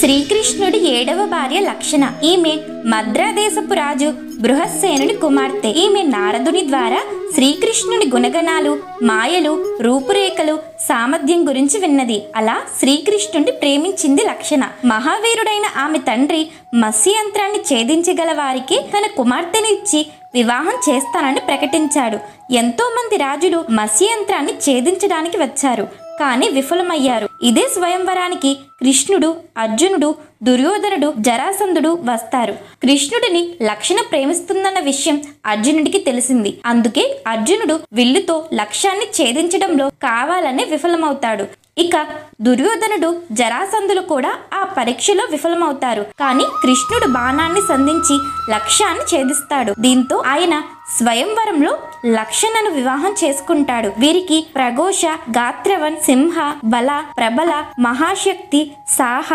శ్రీకృష్ణుడి 7వ భార్య లక్షణ. ఈమె మద్రదేశపు రాజు బృహస్సేనుని కుమార్తె. ఈమె నారదుని ద్వారా శ్రీకృష్ణుని గుణగణాలు, మాయలు, రూపురేఖలు, సామర్థ్యం గురించి విన్నది. అలా శ్రీకృష్ణుడిని ప్రేమించింది లక్షణ. మహావీరుడైన ఆమె తండ్రి మత్స్యయంత్రాన్ని ఛేదించగల వారికి తన కుమార్తెని ఇచ్చి వివాహం చేస్తానని ప్రకటించాడు. ఎంతో మంది రాజులు మత్స్యయంత్రాన్ని ఛేదించడానికి వచ్చారు, కానీ విఫలమయ్యారు. ఇదే స్వయంవరానికి కృష్ణుడు, అర్జునుడు, దుర్యోధనుడు, జరాసంధుడు వస్తారు. కృష్ణుడిని లక్షణ ప్రేమిస్తుందన్న విషయం అర్జునుడికి తెలిసింది. అందుకే అర్జునుడు విల్లుతో లక్ష్యాన్ని ఛేదించడంలో కావాలనే విఫలమవుతాడు. ఇక దుర్యోధనుడు, జరాసంధులు కూడా ఆ పరీక్షలో విఫలమవుతారు. కానీ కృష్ణుడు బాణాన్ని సంధించి లక్ష్యాన్ని ఛేదిస్తాడు. దీంతో ఆయన స్వయంవరంలో లక్షణను వివాహం చేసుకుంటాడు. వీరికి ప్రఘోష, గాత్రవన్, సింహ, బల, ప్రబల, మహాశక్తి, సాహ,